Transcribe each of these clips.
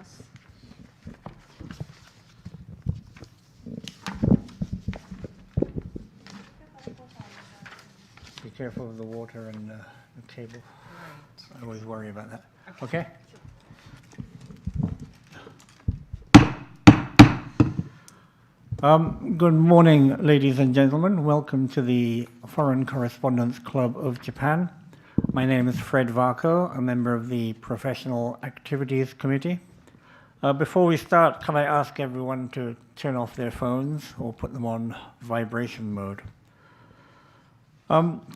ます。Be careful of the water and the cable. Right. I always worry about that. Okay? Good morning, ladies and gentlemen. Welcome to the Foreign Correspondents Club of Japan. My name is Fred Varco, a member of the Professional Activities Committee. Before we start, can I ask everyone to turn off their phones or put them on vibration mode?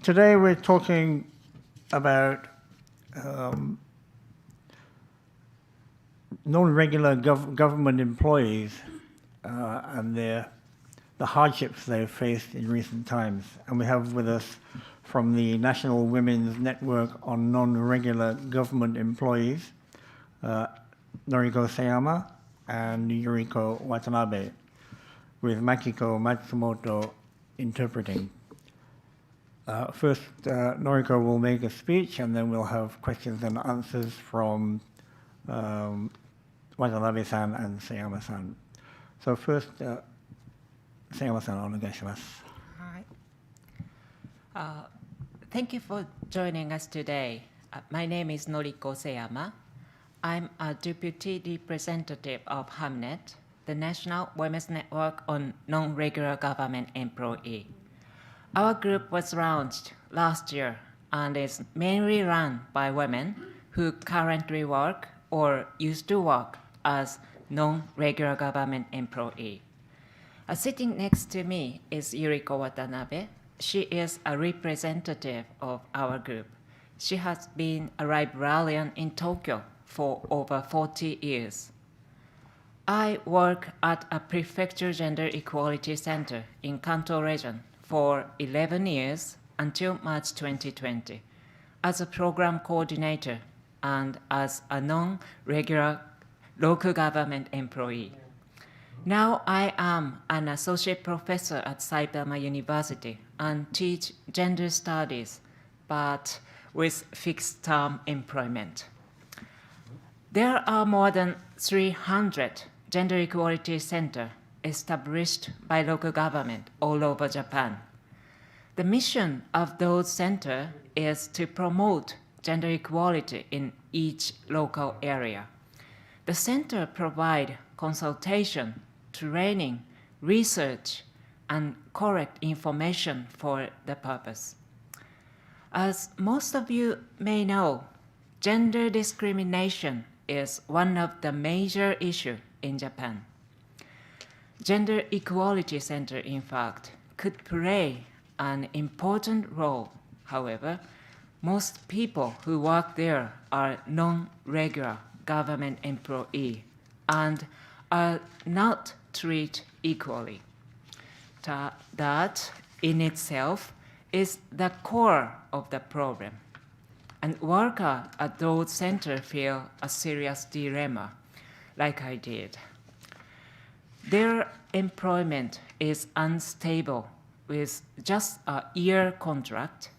Today we're talking about non-regular government employees and the hardships they've faced in recent times. And we have with us from the National Women's Network on Non-Regular Government Employees, Noriko Seyama and Yuriko Watanabe, with Makiko Matsumoto interpreting. First, Noriko will make a speech, and then we'll have questions and answers from Watanabe-san and Seyama-san. So first, Seyama-san, onegaishimasu. Thank you for joining us today. My name is Noriko Seyama. I'm a deputy representative of Hamu-Net, the National Women's Network on Non-Regular Government Employee. Our group was launched last year and is mainly run by women who currently work or used to work as non-regular government employee. Sitting next to me is Yuriko Watanabe. She is a representative of our group. She has been a librarian in Tokyo for over 40 years. I work at a prefecture gender equality center in Kanto region for 11 years until March 2020 as a program coordinator and as a non-regular local government employee. Now I am an associate professor at Seyama University and teach gender studies, but with fixed-term employment. There are more than 300 gender equality centers established by local government all over Japan. The mission of those centers is to promote gender equality in each local area. The center provides consultation, training, research, and correct information for the purpose. As most of you may know, gender discrimination is one of the major issues in Japan. Gender Equality Center, in fact, could play an important role. However, most people who work there are non-regular government employees and are not treated equally. That in itself is the core of the problem. And workers at those centers feel a serious dilemma, like I did. Their employment is unstable with just a year contract.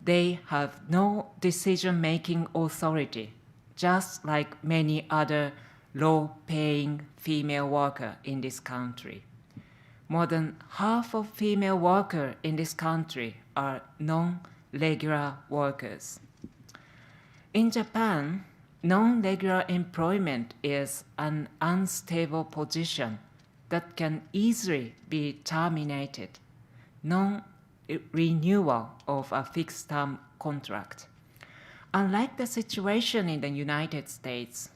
They have no decision-making authority, just like many other low-paying female workers in this country. More than half of female workers in this country are non-regular workers. In Japan, non-regular employment is an unstable position that can easily be terminated, non-renewal of a fixed-term contract. Unlike the situation in the United States,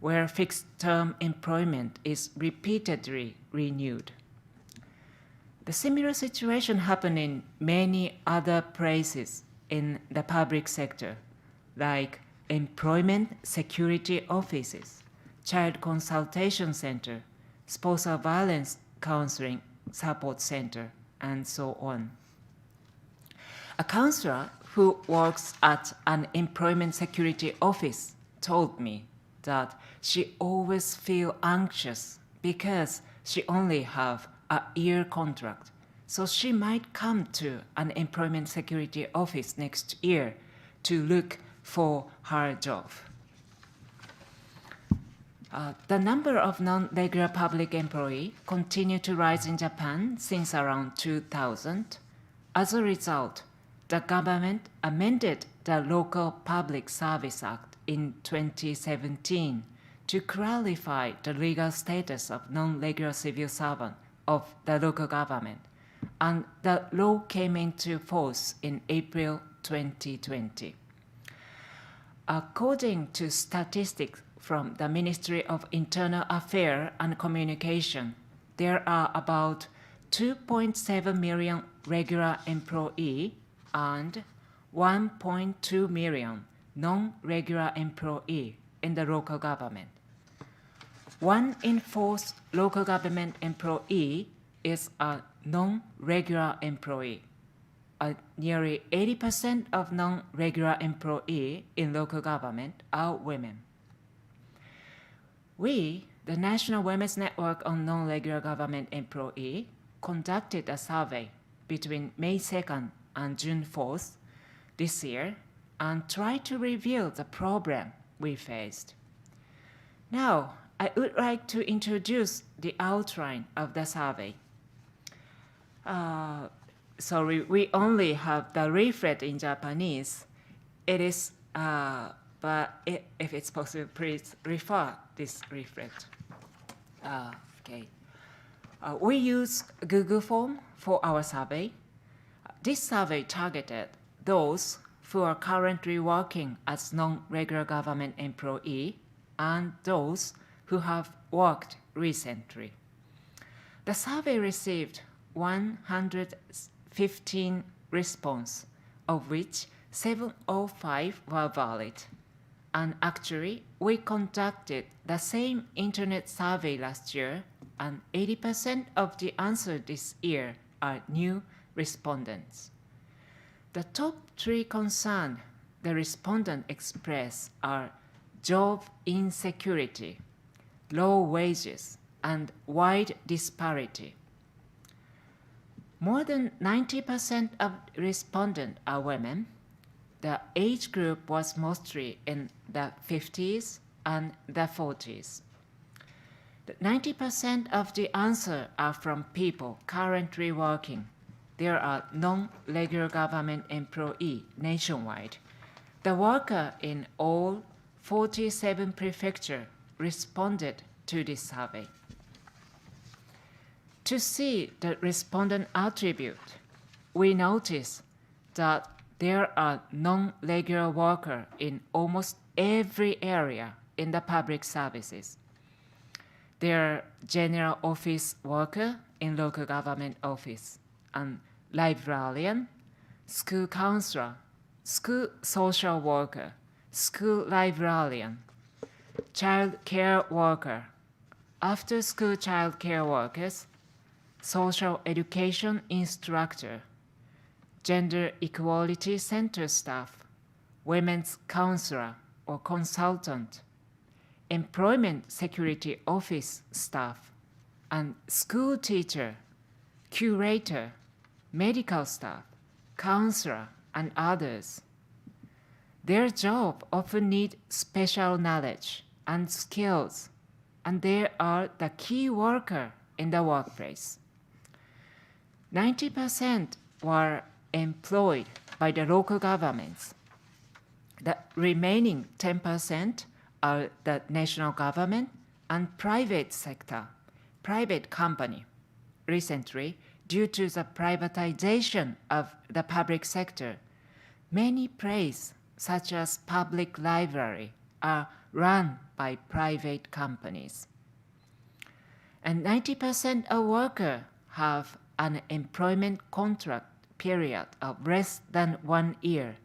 where fixed-term employment is repeatedly renewed. The similar situation happened in many other places in the public sector, like employment security offices, child consultation center, spousal violence counseling support center, and so on. A counselor who works at an employment security office told me that she always feels anxious because she only has a year contract. So she might come to an employment security office next year to look for her job. The number of non-regular public employees continued to rise in Japan since around 2000. As a result, the government amended the Local Public Service Act in 2017 to clarify the legal status of non-regular civil servants of the local government, and the law came into force in April 2020. According to statistics from the Ministry of Internal Affairs and Communication, there are about 2.7 million regular employees and 1.2 million non-regular employees in the local government. 1 in 4 local government employee is a non-regular employee. Nearly 80% of non-regular employees in local government are women. We, the National Women's Network on Non-Regular Government Employees, conducted a survey between May 2nd and June 4th this year and tried to reveal the problem we faced. Now, I would like to introduce the outline of the survey. Sorry, we only have the leaflet in Japanese. It is, but if it's possible, please refer this leaflet. Okay. We use Google Form for our survey. This survey targeted those who are currently working as non-regular government employees and those who have worked recently. The survey received 115 responses, of which 705 were valid. And actually, we conducted the same internet survey last year, and 80% of the answers this year are new respondents. The top 3 concerns the respondents express are job insecurity, low wages, and wide disparity. More than 90% of respondents are women. The age group was mostly in the 50s and the 40s. 90% of the answers are from people currently working. There are non-regular government employees nationwide. The workers in all 47 prefectures responded to this survey. To see the respondent attribute, we notice that there are non-regular workers in almost every area in the public services. There are general office workers in local government office, and librarian, school counselor, school social worker, school librarian, child care worker, after-school child care workers, social education instructor, gender equality center staff, women's counselor or consultant, employment security office staff, and school teacher, curator, medical staff, counselor, and others. Their job often need special knowledge and skills, and they are the key worker in the workplace. 90% were employed by the local governments. The remaining 10% are the national government and private sector, private company. Recently, due to the privatization of the public sector, many places, such as public library, are run by private companies. And 90% of workers have an employment contract period of less than 1 year.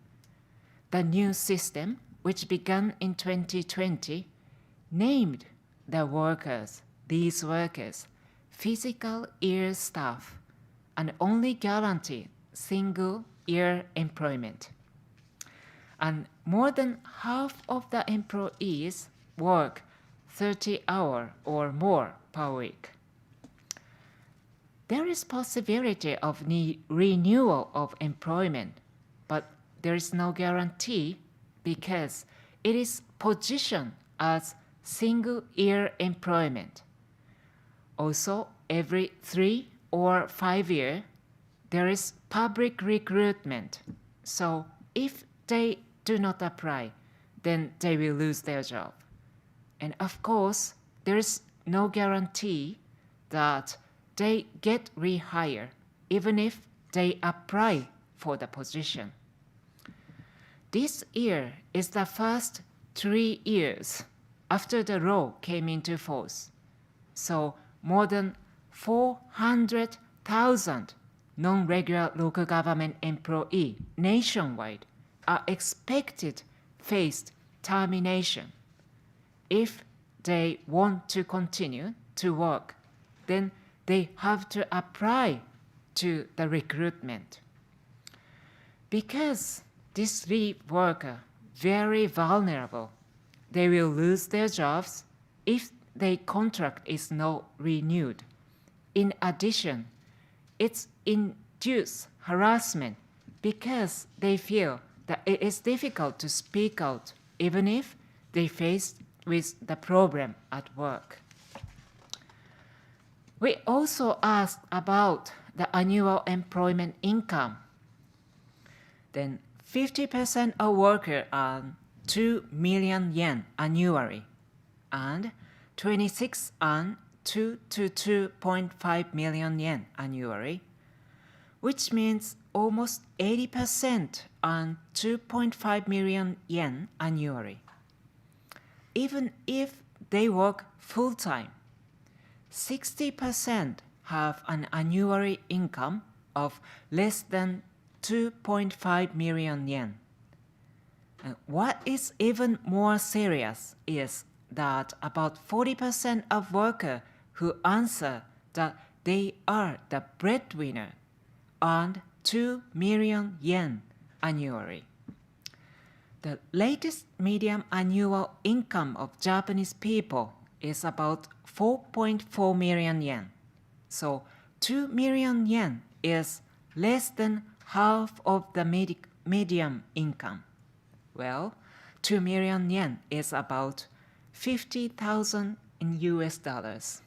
The new system, which began in 2020, named these workers, physical year staff, and only guaranteed single-year employment. And more than half of the employees work 30 hours or more per week. There is possibility of renewal of employment, but there is no guarantee because it is positioned as single-year employment. Also, every 3 or 5 years, there is public recruitment. So if they do not apply, then they will lose their job. And of course, there is no guarantee that they get rehired even if they apply for the position. This year is the first 3 years after the law came into force. So more than 400,000 non-regular local government employees nationwide are expected face termination. If they want to continue to work, then they have to apply to the recruitment. Because these leave workers very vulnerable, they will lose their jobs if their contract is not renewed. In addition, it induces harassment because they feel that it is difficult to speak out even if they face with the problem at work. We also asked about the annual employment income. Then 50% of workers earn 2 million yen annually, and 26 earn 2 to 2.5 million yen annually, which means almost 80% earn 2.5 million yen annually. Even if they work full-time, 60% have an annual income of less than 2.5 million yen. And what is even more serious is that about 40% of workers who answer that they are the breadwinner earned 2 million yen annually. The latest median annual income of Japanese people is about 4.4 million yen. So 2 million yen is less than half of the median income. Well, 2 million yen is about 50,000 in US dollars.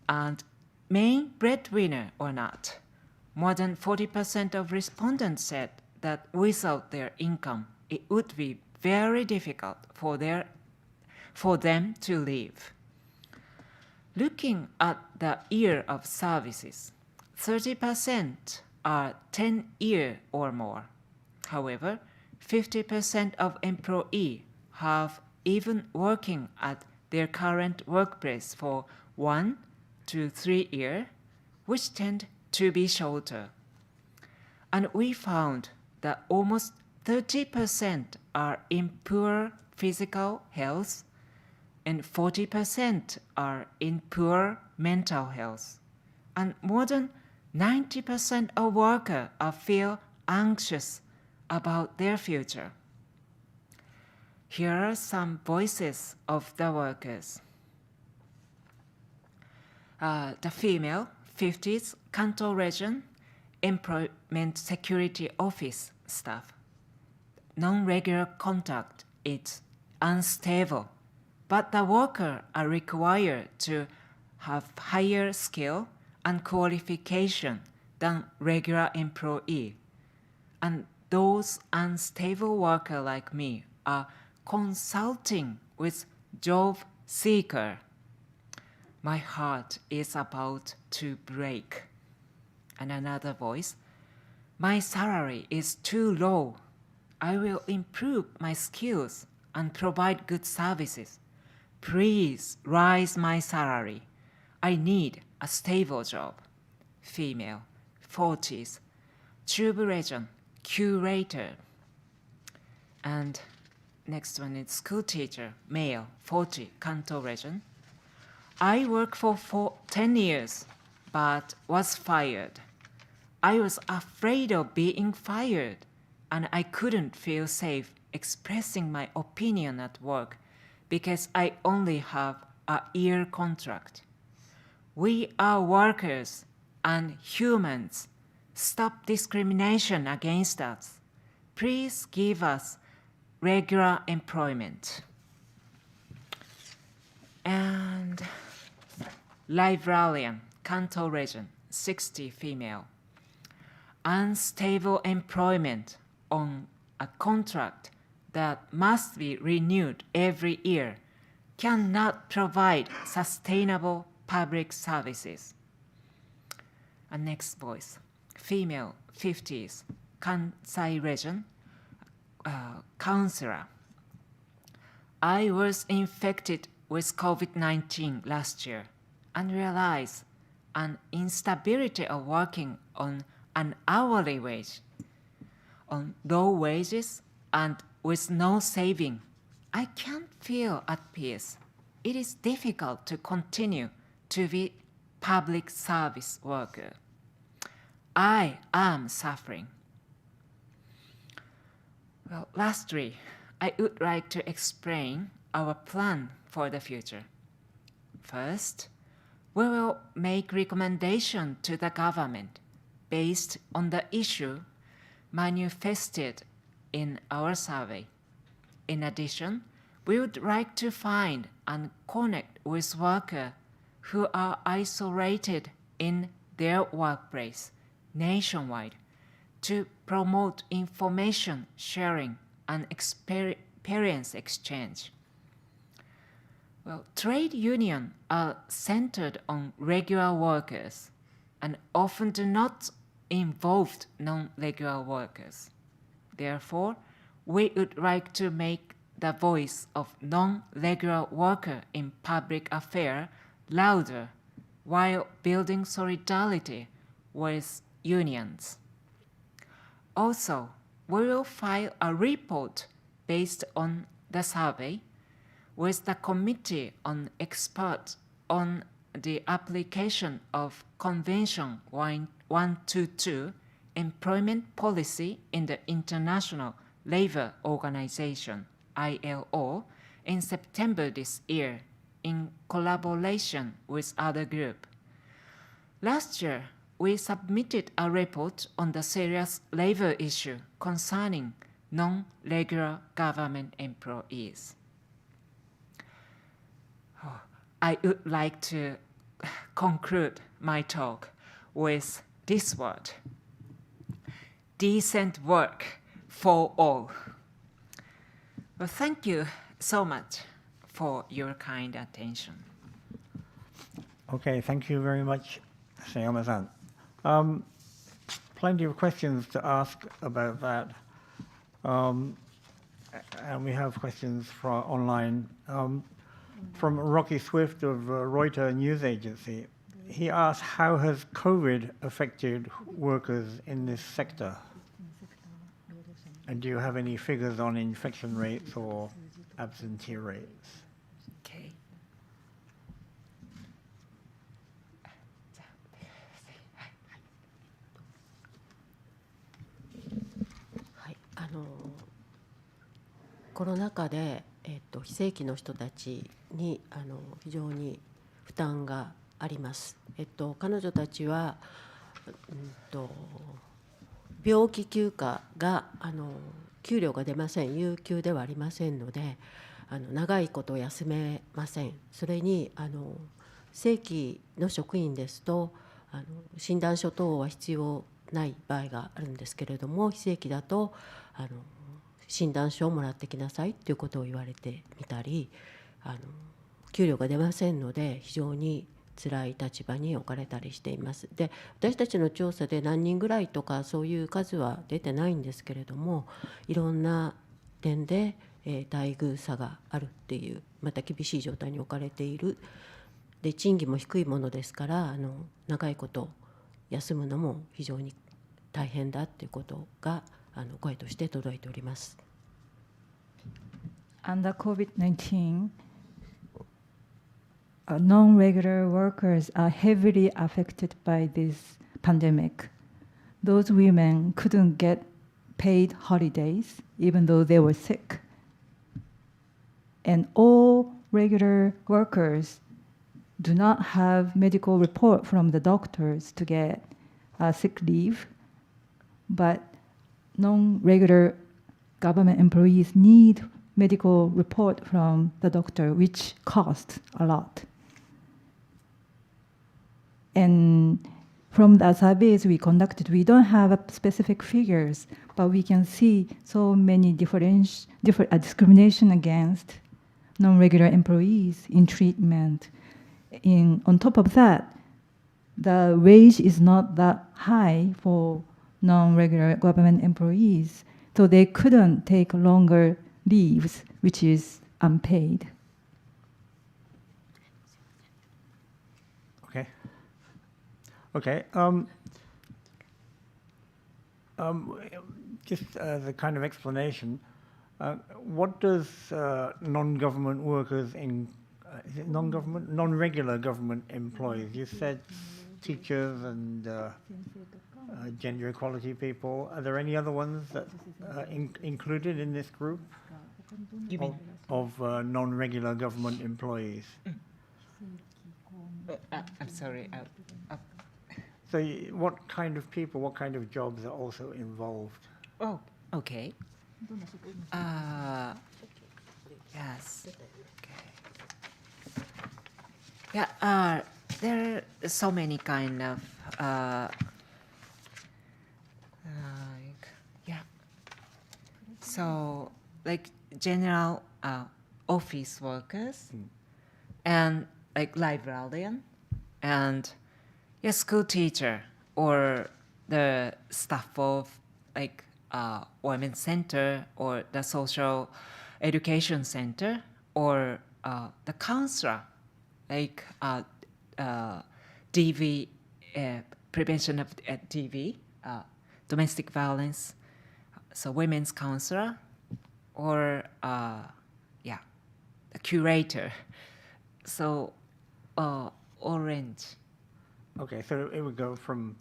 And main breadwinner or not, more than 40% of respondents said that without their income, it would be very difficult for them to live. Looking at the year of services, 30% are 10 years or more. However, 50% of employees have even working at their current workplace for 1 to 3 years, which tend to be shorter. And we found that almost 30% are in poor physical health and 40% are in poor mental health. And more than 90% of workers feel anxious about their future. Here are some voices of the workers. The female, 50s, Kanto region, Employment Security Office staff. Non-regular contract is unstable, but the workers are required to have higher skill and qualification than regular employee. And those unstable workers like me are consulting with job seeker. My heart is about to break. And another voice, my salary is too low. I will improve my skills and provide good services. Please raise my salary. I need a stable job. Female, 40s, Chubu region, curator. And next one is school teacher, male, 40, Kanto region. I worked for 10 years, but was fired. I was afraid of being fired, and I couldn't feel safe expressing my opinion at work because I only have a year contract. We are workers and humans. Stop discrimination against us. Please give us regular employment. And librarian, Kanto region, 60 female. Unstable employment on a contract that must be renewed every year cannot provide sustainable public services. And next voice, female, 50s, Kansai region, counselor. I was infected with COVID-19 last year and realized an instability of working on an hourly wage, on low wages and with no saving. I can't feel at peace. It is difficult to continue to be public service worker. I am suffering. Well, lastly, I would like to explain our plan for the future. First, we will make recommendation to the government based on the issue manifested in our survey. In addition, we would like to find and connect with workers who are isolated in their workplace nationwide to promote information sharing and experience exchange. Well, trade unions are centered on regular workers and often do not involve non-regular workers. Therefore, we would like to make the voice of non-regular workers in public affairs louder while building solidarity with unions. Also, we will file a report based on the survey with the Committee on Experts on the application of Convention 122, Employment Policy in the International Labour Organization, ILO, in September this year in collaboration with other groups. Last year, we submitted a report on the serious labor issue concerning non-regular government employees. I would like to conclude my talk with this word: decent work for all. Well, thank you so much for your kind attention. Okay, thank you very much, Seyama-san. Plenty of questions to ask about that. And we have questions from online. From Rocky Swift of Reuters News Agency, he asked, how has COVID affected workers in this sector? And do you have any figures on infection rates or absentee rates? Okay. コロナ禍で、非正規の人たちに非常に負担があります。彼女たちは、病気休暇が給料が出ません、有給ではありませんので長いこと休めません。それに正規の職員ですと診断書等は必要ない場合があるんですけれども、非正規だと診断書をもらってきなさいということを言われてみたり、給料が出ませんので非常に辛い立場に置かれたりしています。で、私たちの調査で何人ぐらいとかそういう数は出てないんですけれども、いろんな点で待遇差があるっていう、また厳しい状態に置かれている。で、賃金も低いものですから長いこと休むのも非常に大変だっていうことが声として届いております。Under COVID-19, non-regular workers are heavily affected by this pandemic. Those women couldn't get paid holidays even though they were sick. And all regular workers do not have medical report from the doctors to get sick leave, but non-regular government employees need medical report from the doctor, which costs a lot. And from the surveys we conducted, we don't have specific figures, but we can see so many different discrimination against non-regular employees in treatment. On top of that, the wage is not that high for non-regular government employees, so they couldn't take longer leaves, which is unpaid. Okay. Okay. Just as a kind of explanation, what does non-government workers in is it non-regular government employees? You said teachers and gender equality people. Are there any other ones that are included in this group of non-regular government employees? I'm sorry. So what kind of people, what kind of jobs are also involved? Oh, okay. Yes. Okay. Yeah, there are so many kind of so like general office workers and like librarian and school teacher or the staff of like women's center or the social education center or the counselor, like DV, prevention of DV, domestic violence, so women's counselor or a curator. So orange. Okay, so it would go from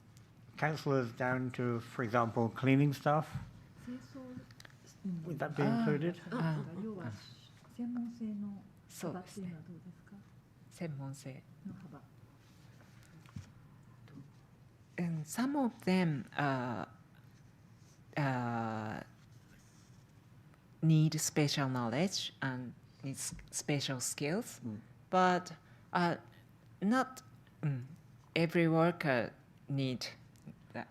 counselors down to, for example, cleaning staff? Would that be included? そうですね。専門性。And some of them need special knowledge and need special skills, but not every worker need that.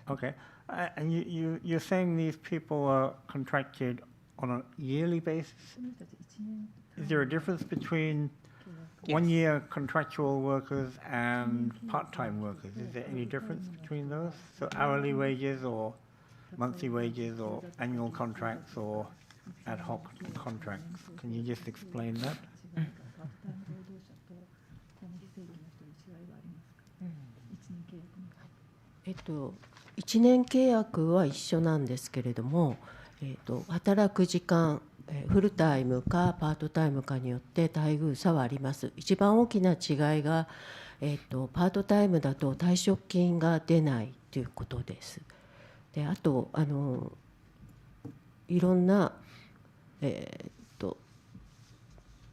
Okay, and you're saying these people are contracted on a yearly basis? Is there a difference between 1 year contractual workers and part-time workers? Is there any difference between those? So hourly wages or monthly wages or annual contracts or ad hoc contracts? Can you just explain that? 1年契約は一緒なんですけれども、働く時間、フルタイムかパートタイムかによって待遇差はあります。一番大きな違いが、パートタイムだと退職金が出ないということです。で、あといろんな、手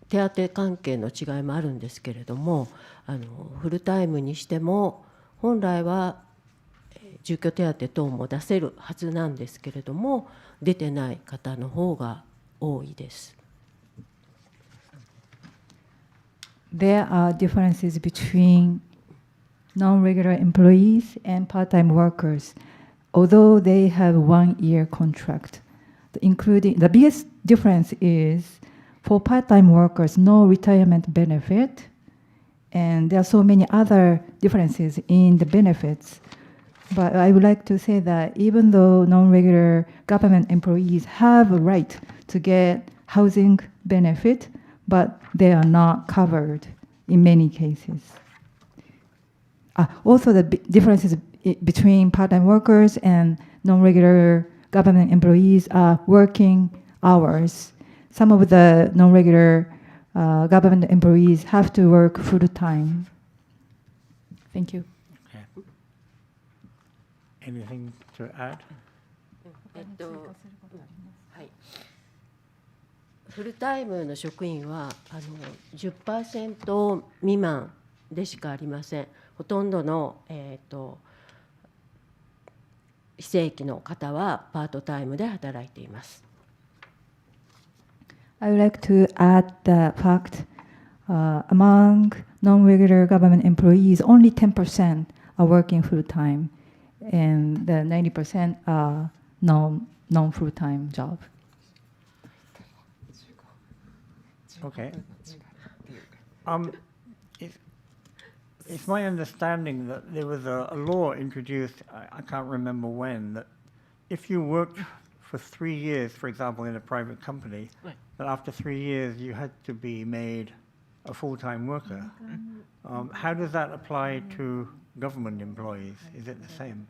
当関係の違いもあるんですけれども、フルタイムにしても本来は住居手当等も出せるはずなんですけれども、出てない方の方が多いです。There are differences between non-regular employees and part-time workers, although they have 1 year contract. Including the biggest difference is for part-time workers, no retirement benefit, and there are so many other differences in the benefits. But I would like to say that even though non-regular government employees have a right to get housing benefit, but they are not covered in many cases. Also, the differences between part-time workers and non-regular government employees are working hours. Some of the non-regular government employees have to work full-time. Thank you. Anything to add? はい、フルタイムの職員は10% 未満でしかありません。ほとんどの、非正規の方はパートタイムで働いています。I would like to add the fact among non-regular government employees, only 10% are working full-time, and the 90% are non-full-time job. Okay. It's my understanding that there was a law introduced, I can't remember when, that if you worked for 3 years, for example, in a private company, that after 3 years you had to be made a full-time worker. How does that apply to government employees? Is it the same?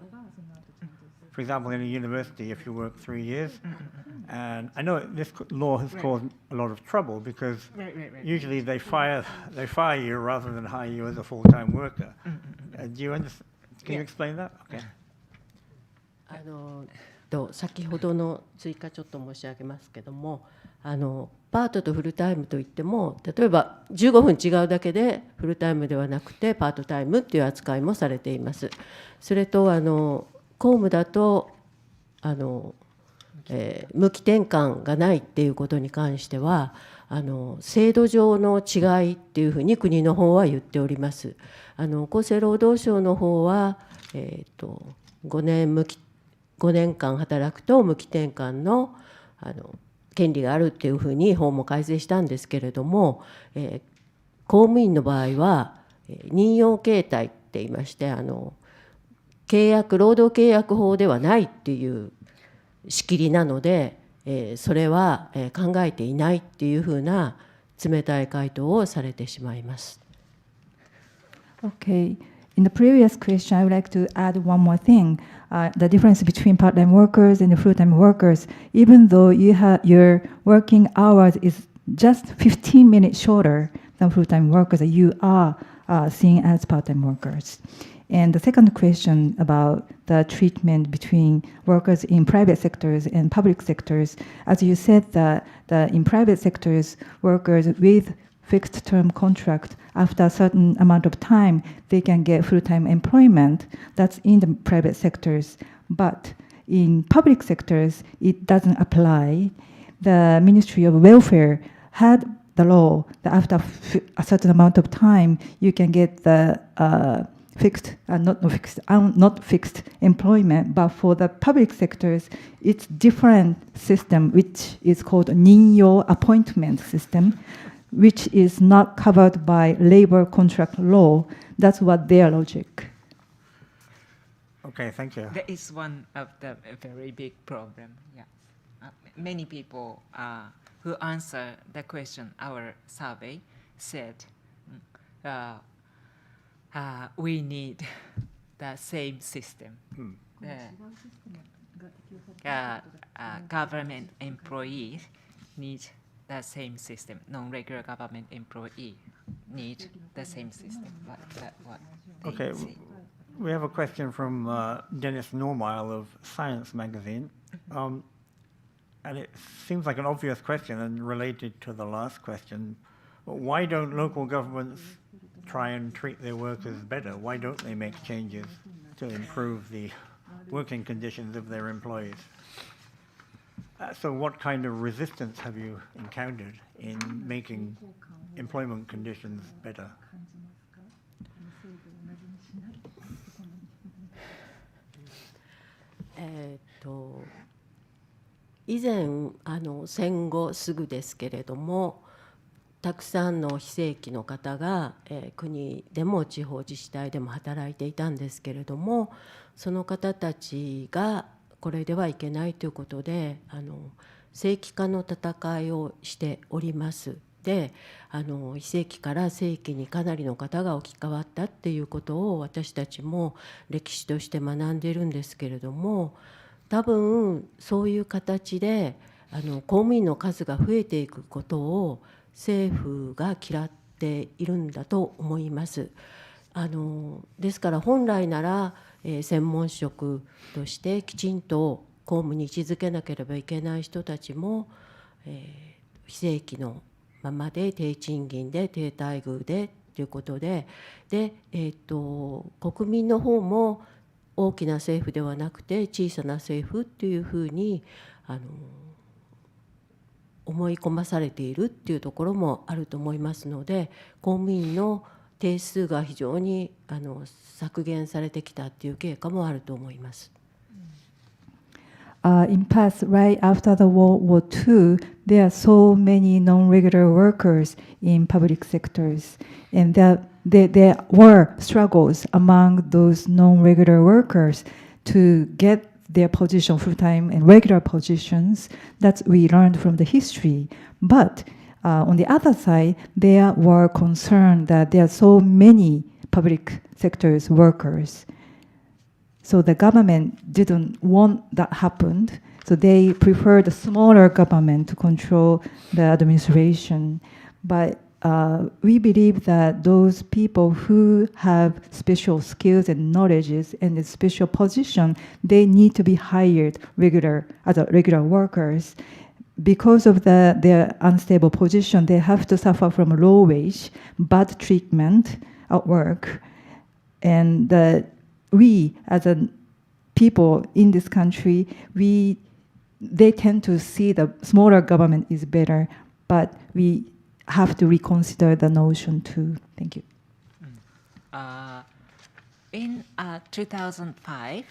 For example, in a university, if you work 3 years, and I know this law has caused a lot of trouble because usually they fire you rather than hire you as a full-time worker. Do you understand? Can you explain that? Okay. 先ほどの追加ちょっと申し上げますけども、パートとフルタイムといっても、例えば15分違うだけでフルタイムではなくてパートタイムっていう扱いもされています。それと公務だと無期転換がないっていうことに関しては制度上の違いっていうふうに国の方は言っております。厚生労働省の方は、5年間働くと無期転換の権利があるっていうふうに法も改正したんですけれども、公務員の場合は任用形態って言いまして労働契約法ではないっていう仕切りなので、それは考えていないっていうふうな冷たい回答をされてしまいます。Okay. In the previous question, I would like to add one more thing. The difference between part-time workers and full-time workers, even though your working hours is just 15 minutes shorter than full-time workers, you are seen as part-time workers. And the second question about the treatment between workers in private sectors and public sectors, as you said that in private sectors, workers with fixed term contract, after a certain amount of time, they can get full-time employment. That's in the private sectors. But in public sectors, it doesn't apply. The Ministry of Welfare had the law that after a certain amount of time, you can get the not fixed employment. But for the public sectors, it's different system, which is called Ninyo appointment system, which is not covered by labor contract law. That's what their logic. Okay, thank you. That is one of the very big problem. Yeah, many people who answer the question our survey said we need the same system. Government employees need the same system. Non-regular government employee need the same system. Okay, we have a question from Dennis Normile of Science magazine. And it seems like an obvious question and related to the last question. But why don't local governments try and treat their workers better? Why don't they make changes to improve the working conditions of their employees? So what kind of resistance have you encountered in making employment conditions better? 以前戦後すぐですけれども、たくさんの非正規の方が、国でも地方自治体でも働いていたんですけれども、その方たちがこれではいけないということで正規化の戦いをしております。で非正規から正規にかなりの方が置き換わったっていうことを私たちも歴史として学んでいるんですけれども、多分そういう形で公務員の数が増えていくことを政府が嫌っているんだと思います。ですから本来なら専門職としてきちんと公務に位置づけなければいけない人たちも、非正規のままで低賃金で低待遇でということで、国民の方も大きな政府ではなくて小さな政府というふうに思い込まされているっていうところもあると思いますので、公務員の定数が非常に削減されてきたっていう経過もあると思います。In past, right after the World War II, there are so many non-regular workers in public sectors, and there were struggles among those non-regular workers to get their position, full-time and regular positions. That we learned from the history. But on the other side, there were concerned that there are so many public sectors workers. So the government didn't want that happened. So they preferred a smaller government to control the administration. But we believe that those people who have special skills and knowledges and a special position, they need to be hired as regular workers. Because of their unstable position, they have to suffer from low wage, bad treatment at work. And we, as a people in this country, they tend to see the smaller government is better, but we have to reconsider the notion too. Thank you. In 2005,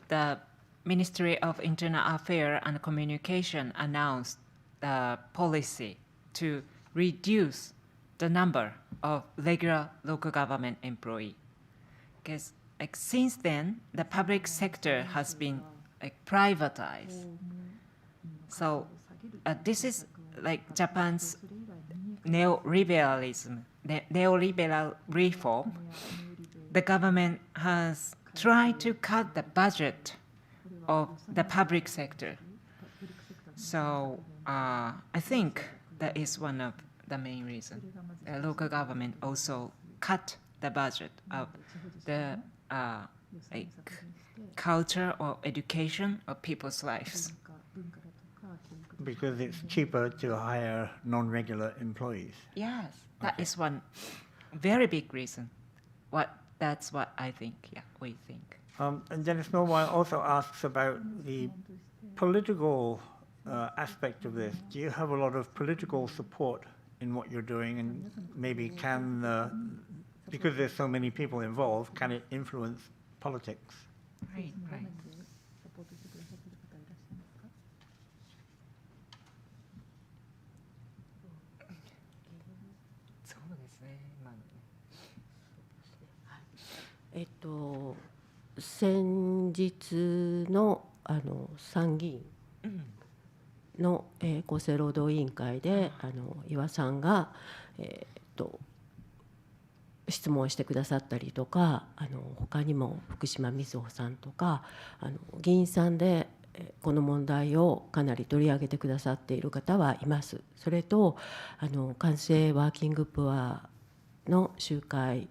the Ministry of Internal Affairs and Communication announced the policy to reduce the number of regular local government employees. Because since then, the public sector has been privatized. So this is like Japan's neoliberalism, the neoliberal reform. The government has tried to cut the budget of the public sector. So I think that is one of the main reasons. The local government also cut the budget of the culture or education of people's lives. Because it's cheaper to hire non-regular employees. Yes, that is one very big reason. That's what I think, we think. And Dennis Millwine also asks about the political aspect of this. Do you have a lot of political support in what you're doing, and maybe because there's so many people involved, can it influence politics? Right.先日の参議院の厚生労働委員会で岩さんが質問してくださったりとか、他にも福島みずほさんとか議員さんでこの問題をかなり取り上げてくださっている方はいます。それと完成ワーキングプアの集会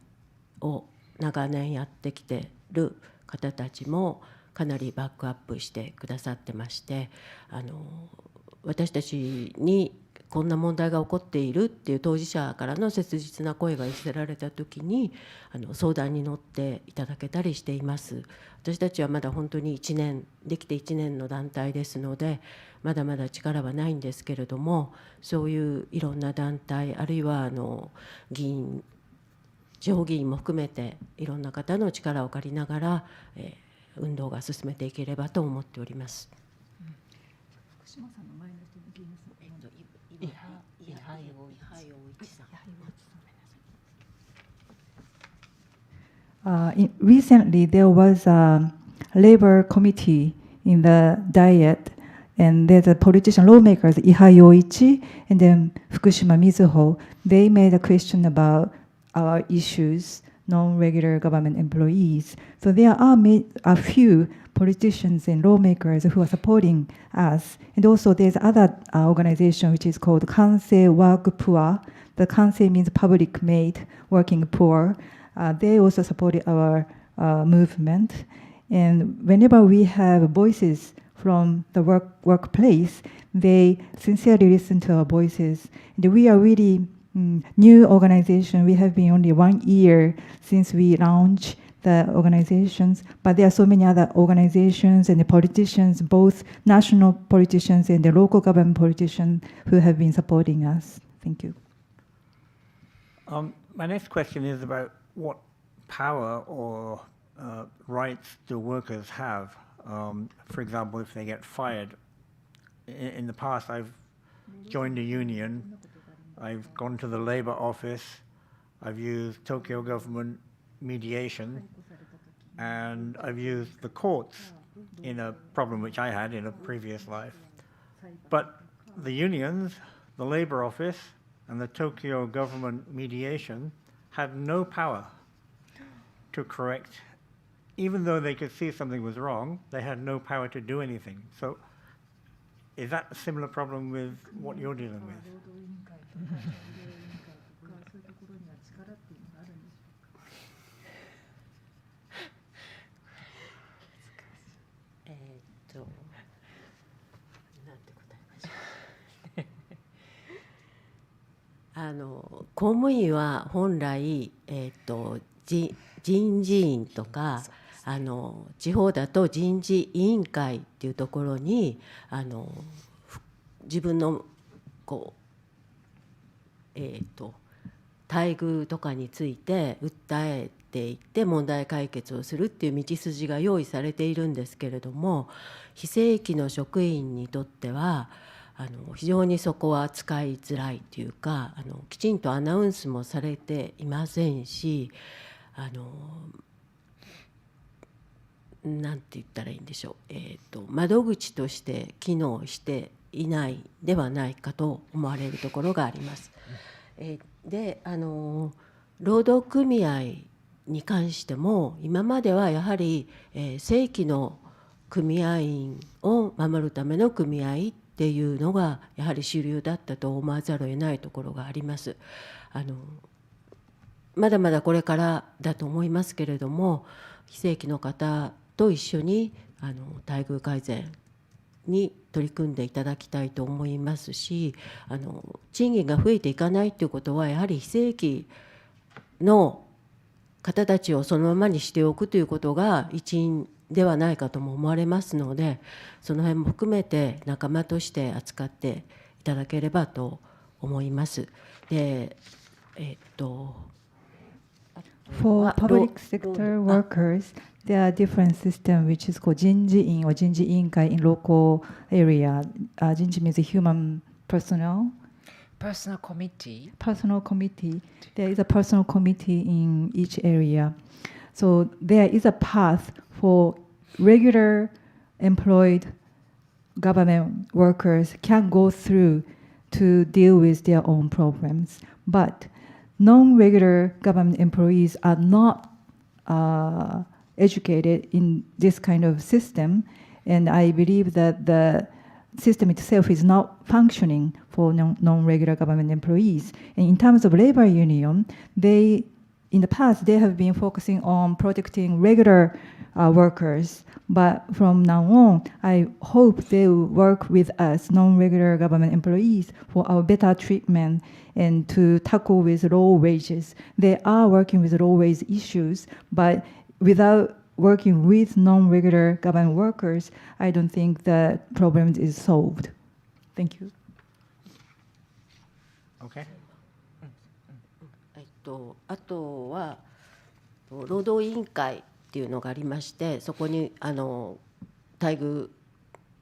を長年やってきている方たちもかなりバックアップしてくださってまして、私たちにこんな問題が起こっているっていう当事者からの切実な声が寄せられた時に相談に乗っていただけたりしています。私たちはまだ本当にできて1年の団体ですので、まだまだ力はないんですけれども、そういういろんな団体、あるいは議員、地方議員も含めていろんな方の力を借りながら、運動が進めていければと思っております。福島さんの前の人の議員さん、recently, there was a labor committee in the Diet, and there's a politician, lawmakers, Ihai Yoichi and then Fukushima Mizuho. They made a question about our issues, non-regular government employees. So there are a few politicians and lawmakers who are supporting us. And also there's other organization which is called Kansei Work Poor. The Kansei means public made working poor. They also supported our movement. And whenever we have voices from the workplace, they sincerely listen to our voices. And we are really new organization. We have been only 1 year since we launched the organizations, but there are so many other organizations and the politicians, both national politicians and the local government politicians, who have been supporting us. Thank you. My next question is about what power or rights do workers have? For example, if they get fired. In the past, I've joined a union, I've gone to the labor office, I've used Tokyo government mediation, and I've used the courts in a problem which I had in a previous life. But the unions, the labor office, and the Tokyo government mediation had no power to correct. Even though they could see something was wrong, they had no power to do anything. So is that a similar problem with what you're dealing with?公務員は本来、人事院とか地方だと人事委員会っていうところに自分のこう、待遇とかについて訴えていって問題解決をするっていう道筋が用意されているんですけれども、非正規の職員にとっては非常にそこは使いづらいというかきちんとアナウンスもされていませんしなんて言ったらいいんでしょう、窓口として機能していないではないかと思われるところがあります。で労働組合に関しても今まではやはり、正規の組合員を守るための組合っていうのがやはり主流だったと思わざるを得ないところがあります。まだまだこれからだと思いますけれども、非正規の方と一緒に待遇改善に取り組んでいただきたいと思いますし、賃金が増えていかないということはやはり非正規の方たちをそのままにしておくということが一因ではないかとも思われますので、その辺も含めて仲間として扱っていただければと思います。で、For public sector workers, there are different systems which is called 人事院 or 人事委員会 in local area. 人事 means human personnel. Personal committee. Personal committee. There is a personal committee in each area. So there is a path for regular employed government workers can go through to deal with their own problems. But non-regular government employees are not educated in this kind of system, and I believe that the system itself is not functioning for non-regular government employees. And in terms of labor union, in the past, they have been focusing on protecting regular workers, but from now on, I hope they will work with us, non-regular government employees, for our better treatment and to tackle with low wages. They are working with low wage issues, but without working with non-regular government workers, I don't think the problem is solved. Thank you. Okay. あとは労働委員会っていうのがありまして、そこに待遇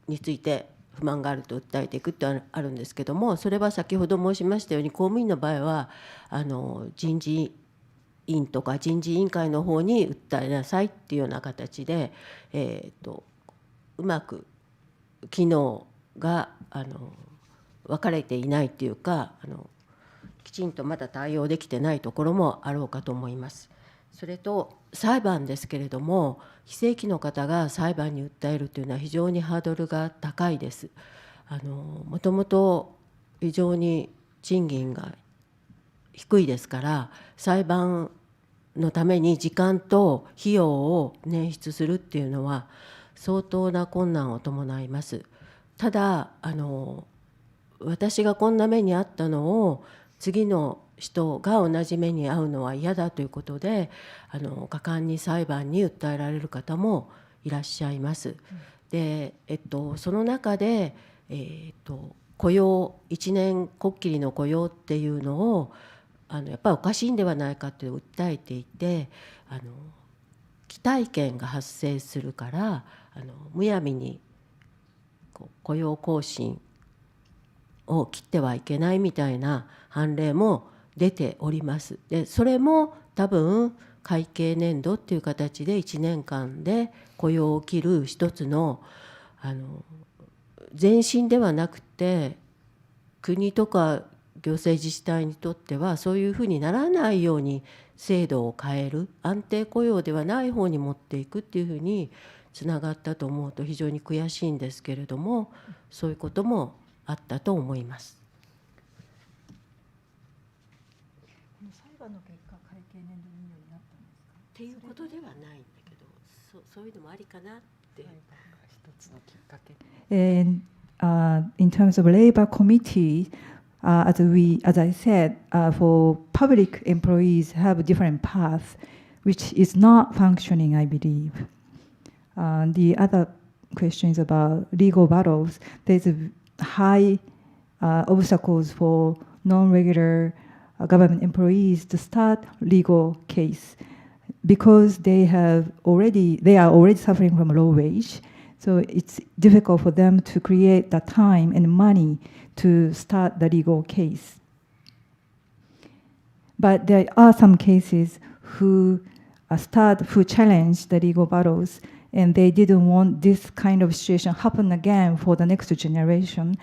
について不満があると訴えていくってあるんですけども、それは先ほど申しましたように公務員の場合は人事院とか人事委員会の方に訴えなさいっていうような形で、うまく機能が分かれていないというかきちんとまだ対応できてないところもあろうかと思います。それと裁判ですけれども、非正規の方が裁判に訴えるというのは非常にハードルが高いです。もともと非常に賃金が低いですから、裁判のために時間と費用を捻出するっていうのは相当な困難を伴います。ただ私がこんな目にあったのを次の人が同じ目に遭うのは嫌だということで果敢に裁判に訴えられる方もいらっしゃいます。で、その中で、雇用一年こっきりの雇用っていうのをやっぱりおかしいんではないかと訴えていて期待権が発生するからむやみに雇用更新を切ってはいけないみたいな判例も出ております。でそれも多分会計年度っていう形で1年間で雇用を切る一つの前進ではなくて国とか行政自治体にとってはそういうふうにならないように制度を変える安定雇用ではない方に持っていくっていうふうにつながったと思うと非常に悔しいんですけれどもそういうこともあったと思います。裁判の結果、会計年度任用になったんですか？っていうことではないんだけど、そういうのもありかなって。一つのきっかけ。And in terms of labor committee, as I said, for public employees have a different path, which is not functioning, I believe. The other question is about legal battles. There's a high obstacles for non-regular government employees to start legal case because they are already suffering from low wage. So it's difficult for them to create the time and money to start the legal case. But there are some cases who challenge the legal battles, and they didn't want this kind of situation happen again for the next generation.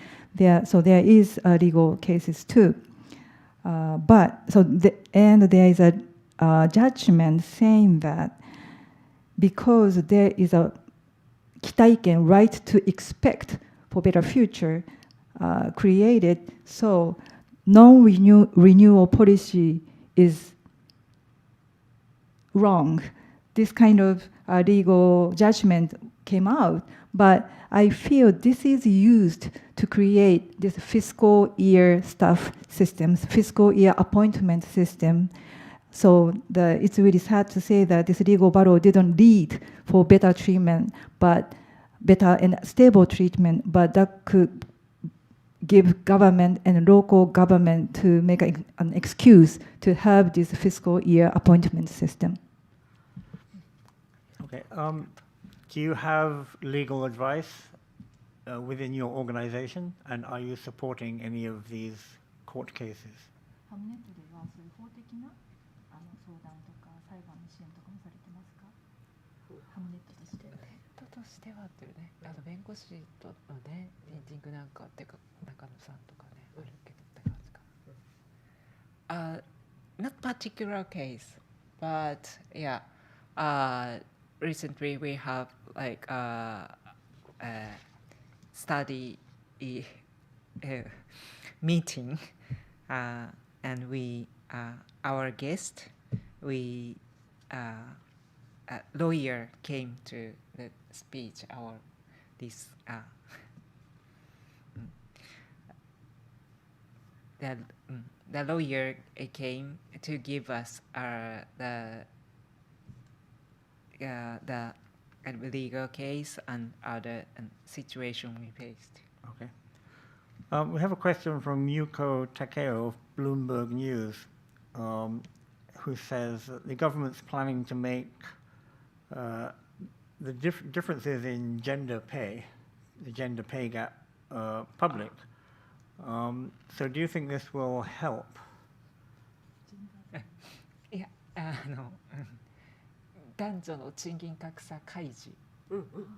So there is legal cases too. There is a judgment saying that because there is a 期待権 right to expect for better future created, so non-renewal policy is wrong. This kind of legal judgment came out, but I feel this is used to create this fiscal year staff systems, fiscal year appointment system. So it's really sad to say that this legal battle didn't lead for better treatment, but better and stable treatment, but that could give government and local government to make an excuse to have this fiscal year appointment system. Okay. Do you have legal advice within your organization, and are you supporting any of these court cases? Hamu-Net ではそういう法的な相談とか裁判の支援とかもされてますか？Hamu-Net として。としてはというね、弁護士とのねミーティングなんかっていうか中野さんとかねあるけどって感じか。Not particular case, but yeah. Recently we have like study meeting, and we our guest a lawyer came to the speech the lawyer came to give us the legal case and other situation we faced. Okay. We have a question from Yuriko Takeo of Bloomberg News, who says that the government's planning to make the differences in gender pay, the gender pay gap, public. So do you think this will help? いや、男女の賃金格差開示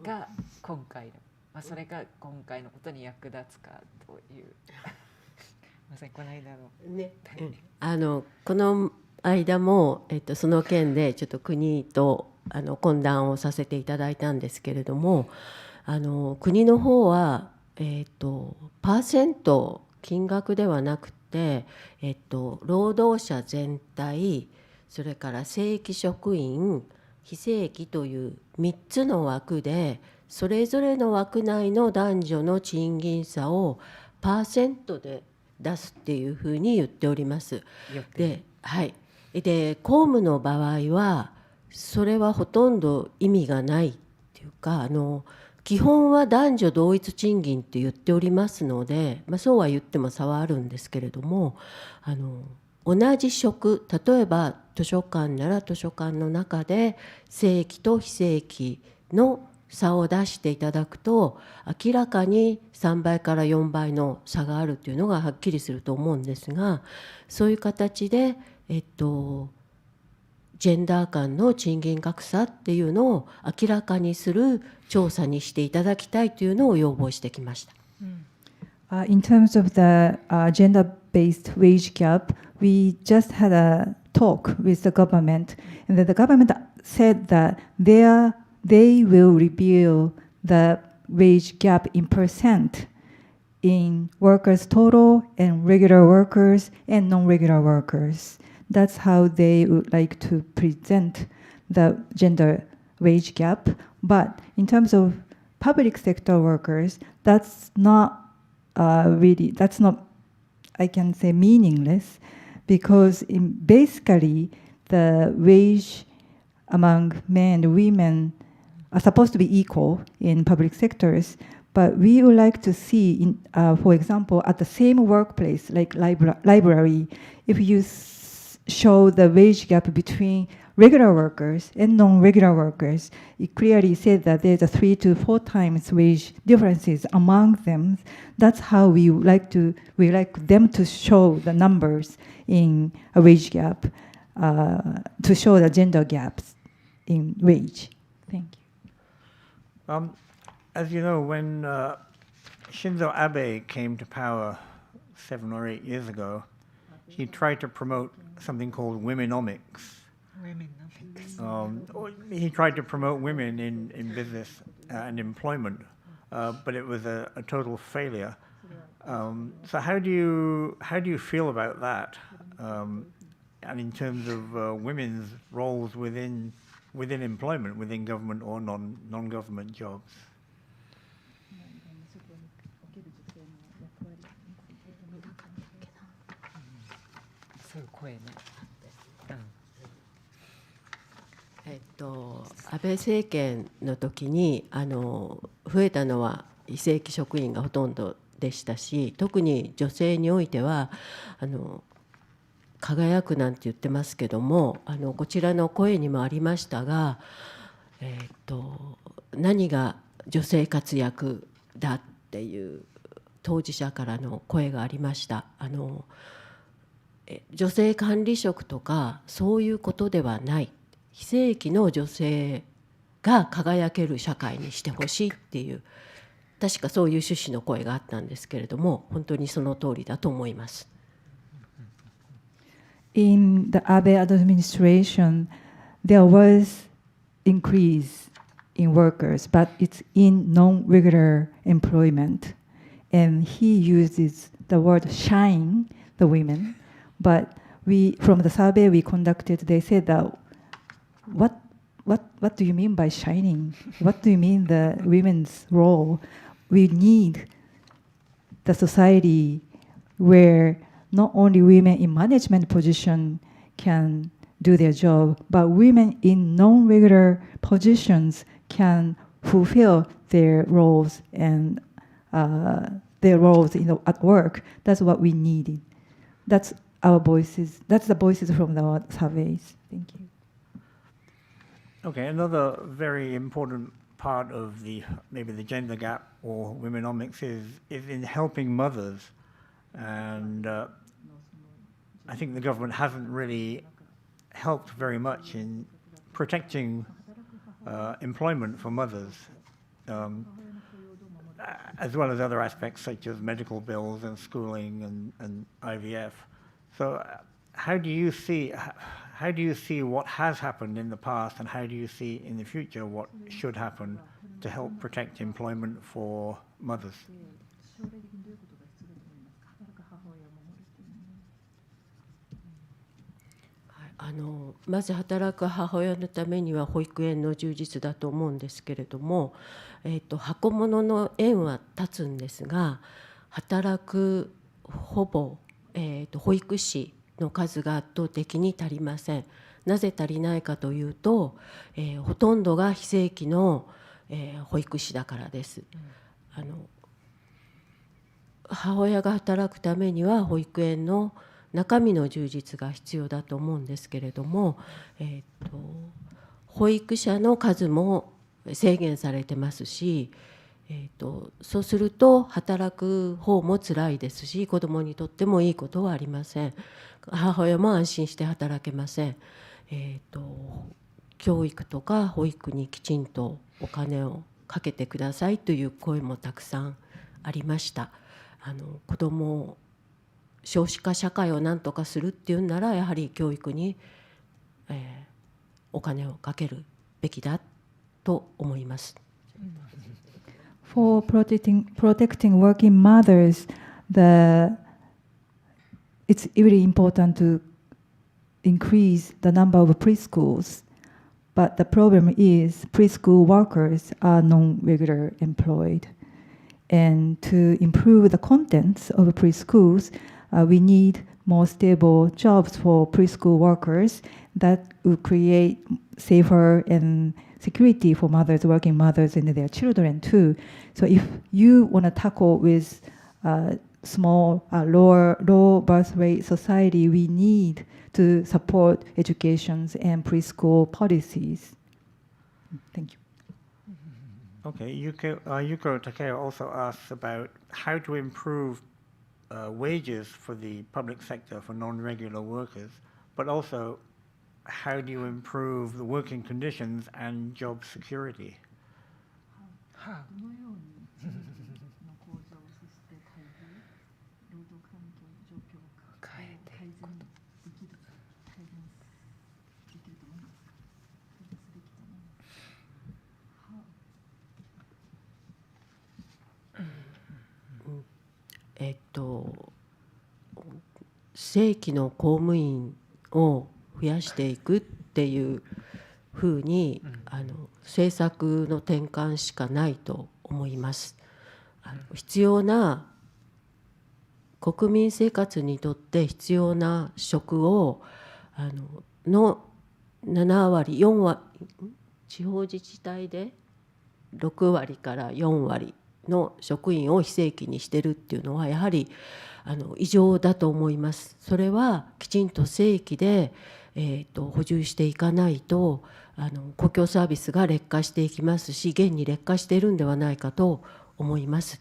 が今回の、それが今回のことに役立つかというまさにこの間のね、この間も、その件でちょっと国と懇談をさせていただいたんですけれども、国の方は、パーセント金額ではなくて、労働者全体、それから正規職員、非正規という3つの枠でそれぞれの枠内の男女の賃金差をパーセントで出すっていうふうに言っております。で、はい。で、公務の場合はそれはほとんど意味がないっていうか、基本は男女同一賃金って言っておりますので、そうは言っても差はあるんですけれども、同じ職、例えば図書館なら図書館の中で正規と非正規の差を出していただくと、明らかに3倍から4倍の差があるというのがはっきりすると思うんですが、そういう形で、ジェンダー間の賃金格差っていうのを明らかにする調査にしていただきたいというのを要望してきました。In terms of the gender-based wage gap, we just had a talk with the government, and the government said that they will reveal the wage gap in percent in workers total and regular workers and non-regular workers. That's how they would like to present the gender wage gap. But in terms of public sector workers, that's not I can say meaningless, because basically the wage among men and women are supposed to be equal in public sectors. But we would like to see, for example, at the same workplace, like library, if you show the wage gap between regular workers and non-regular workers, it clearly says that there's a 3 to 4 times wage differences among them. That's how we like them to show the numbers in a wage gap, to show the gender gaps in wage. Thank you. As you know, when Shinzo Abe came to power 7 or 8 years ago, he tried to promote something called womenomics. He tried to promote women in business and employment, but it was a total failure. So how do you feel about that? And in terms of women's roles within employment, within government or non-government jobs? 安倍政権の時に増えたのは非正規職員がほとんどでしたし、特に女性においては輝くなんて言ってますけども、こちらの声にもありましたが、何が女性活躍だっていう当事者からの声がありました。女性管理職とかそういうことではない、非正規の女性が輝ける社会にしてほしいっていう、確かそういう趣旨の声があったんですけれども、本当にその通りだと思います。In the Abe administration, there was increase in workers, but it's in non-regular employment, and he uses the word shine the women. But from the survey we conducted, they said that what do you mean by shining? What do you mean the women's role? We need the society where not only women in management position can do their job, but women in non-regular positions can fulfill their roles and their roles at work. That's what we needed. That's our voices. That's the voices from the surveys. Thank you. Okay, another very important part of maybe the gender gap or womenomics is in helping mothers, and I think the government hasn't really helped very much in protecting employment for mothers, as well as other aspects such as medical bills and schooling and IVF. So how do you see what has happened in the past, and how do you see in the future what should happen to help protect employment for mothers? まず働く母親のためには保育園の充実だと思うんですけれども、箱物の園は立つんですが、働くほぼ、保育士の数が圧倒的に足りません。なぜ足りないかというと、ほとんどが非正規の、保育士だからです。母親が働くためには保育園の中身の充実が必要だと思うんですけれども、保育者の数も制限されてますし、そうすると働く方もつらいですし、子どもにとってもいいことはありません。母親も安心して働けません。教育とか保育にきちんとお金をかけてくださいという声もたくさんありました。子ども少子化社会を何とかするっていうなら、やはり教育に、お金をかけるべきだと思います。For protecting working mothers, it's really important to increase the number of preschools. But the problem is preschool workers are non-regular employed. And to improve the contents of preschools, we need more stable jobs for preschool workers that will create safer and security for mothers, working mothers, and their children too. So if you want to tackle with small, low birth rate society, we need to support educations and preschool policies. Thank you. Okay, Yuko Takeo also asks about how to improve wages for the public sector for non-regular workers, but also how do you improve the working conditions and job security? .正規の公務員を増やしていくっていうふうに、政策の転換しかないと思います。必要な国民生活にとって必要な職をの7割4割地方自治体で6割から4割の職員を非正規にしてるっていうのはやはり異常だと思います。それはきちんと正規で、補充していかないと公共サービスが劣化していきますし、現に劣化しているんではないかと思います。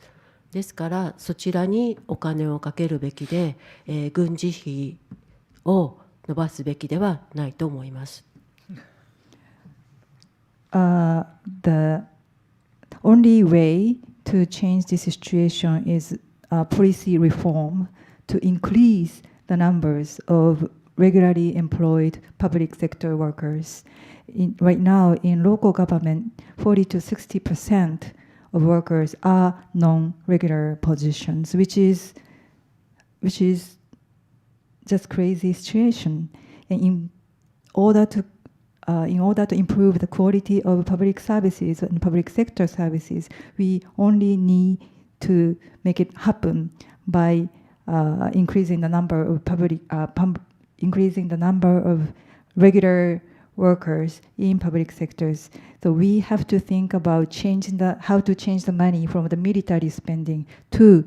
ですからそちらにお金をかけるべきで、軍事費を伸ばすべきではないと思います。The only way to change this situation is policy reform to increase the numbers of regularly employed public sector workers. Right now, in local government, 40 to 60% of workers are non-regular positions, which is just crazy situation. And in order to improve the quality of public services and public sector services, we only need to make it happen by increasing the number of regular workers in public sectors. So we have to think about how to change the money from the military spending to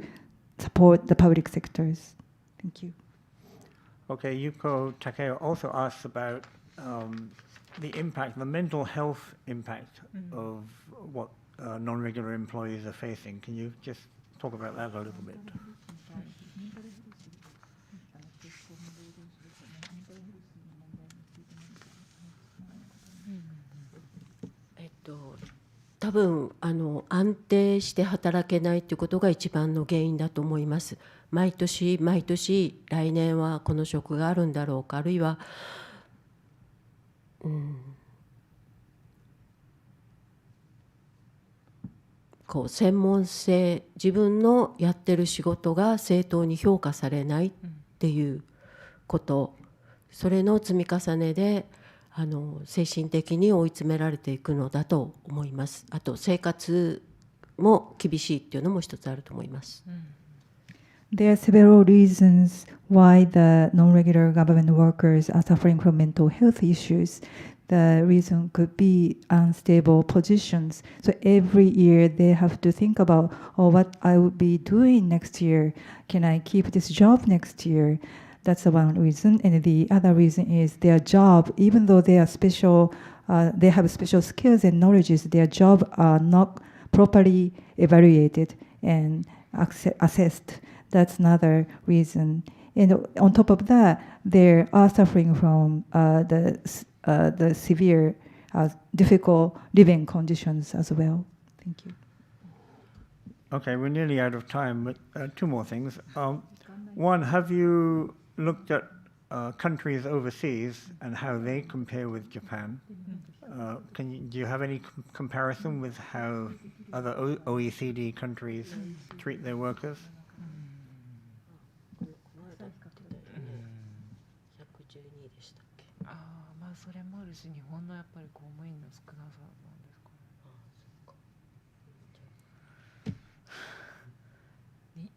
support the public sectors. Thank you. Okay, Yuko Takeo also asks about the mental health impact of what non-regular employees are facing. Can you just talk about that a little bit? .多分安定して働けないということが一番の原因だと思います。毎年毎年来年はこの職があるんだろうか、あるいは専門性、自分のやってる仕事が正当に評価されないっていうこと、それの積み重ねで精神的に追い詰められていくのだと思います。あと生活も厳しいっていうのも一つあると思います。There are several reasons why the non-regular government workers are suffering from mental health issues. The reason could be unstable positions. So every year they have to think about, oh, what I would be doing next year. Can I keep this job next year? That's the one reason. And the other reason is their job, even though they are special, they have special skills and knowledges, their job are not properly evaluated and assessed. That's another reason. And on top of that, they are suffering from the severe, difficult living conditions as well. Thank you. Okay, we're nearly out of time, but two more things. One, have you looked at countries overseas and how they compare with Japan? Do you have any comparison with how other OECD countries treat their workers? 112でしたっけ。まあそれもあるし、日本のやっぱり公務員の少なさなんですかね。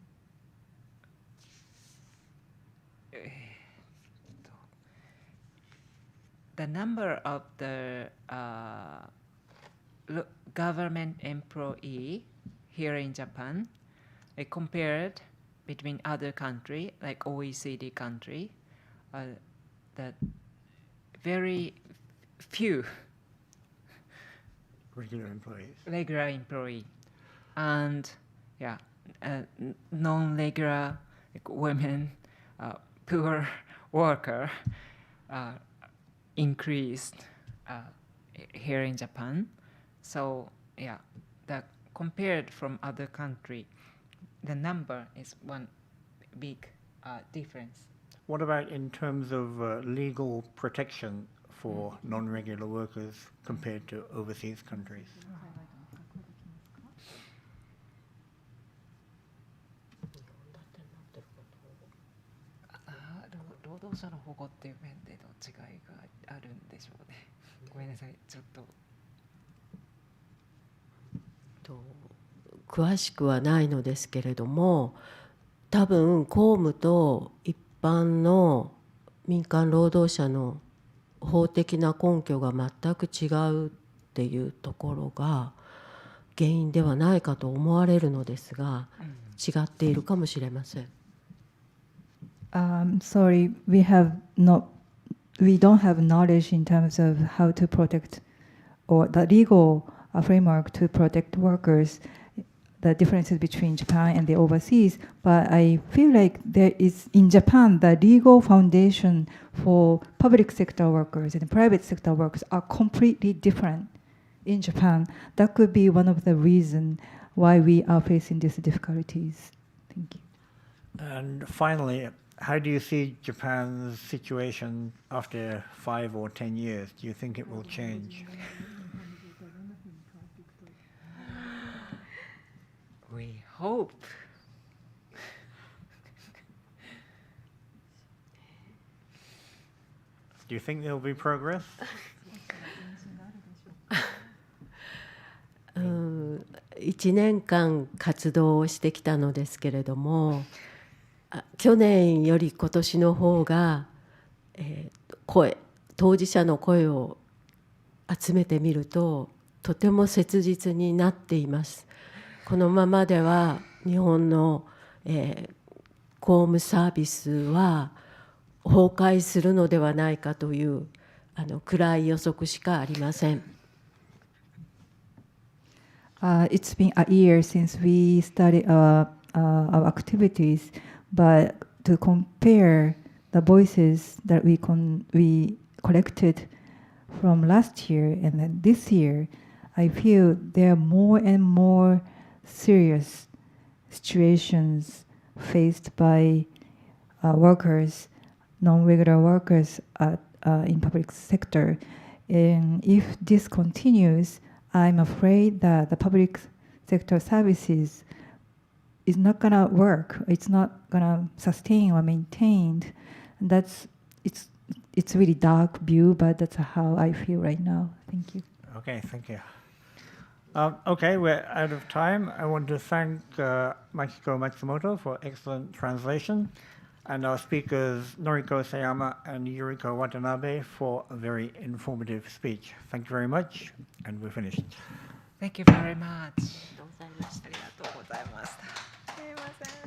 The number of the government employee here in Japan, compared between other country like OECD country, that very few Regular employees. regular employee, and non-regular women, poor worker increased here in Japan. So the compared from other country, the number is one big difference. What about in terms of legal protection for non-regular workers compared to overseas countries? 労働者の保護っていう面での違いがあるんでしょうね。ごめんなさい、ちょっと。詳しくはないのですけれども、多分公務と一般の民間労働者の法的な根拠が全く違うっていうところが原因ではないかと思われるのですが、違っているかもしれません。Sorry, we don't have knowledge in terms of how to protect or the legal framework to protect workers, the differences between Japan and the overseas. But I feel like there is, in Japan, the legal foundation for public sector workers and private sector workers are completely different in Japan. That could be one of the reasons why we are facing these difficulties. Thank you. And finally, how do you see Japan's situation after 5 or 10 years? Do you think it will change? We hope. Do you think there will be progress? 1年間活動をしてきたのですけれども、去年より今年の方が、当事者の声を集めてみるととても切実になっています。このままでは日本の、公務サービスは崩壊するのではないかという暗い予測しかありません。It's been a year since we started our activities, but to compare the voices that we collected from last year and then this year, I feel there are more and more serious situations faced by workers, non-regular workers in public sector. And if this continues, I'm afraid that the public sector services is not going to work. It's not going to sustain or maintain. It's really dark view, but that's how I feel right now. Thank you. Okay, thank you. Okay, we're out of time. I want to thank Makiko Matsumoto for excellent translation, and our speakers Noriko Seyama and Yuriko Watanabe for a very informative speech. Thank you very much, and we're finished. Thank you very much. ありがとうございました。ありがとうございました。すいません。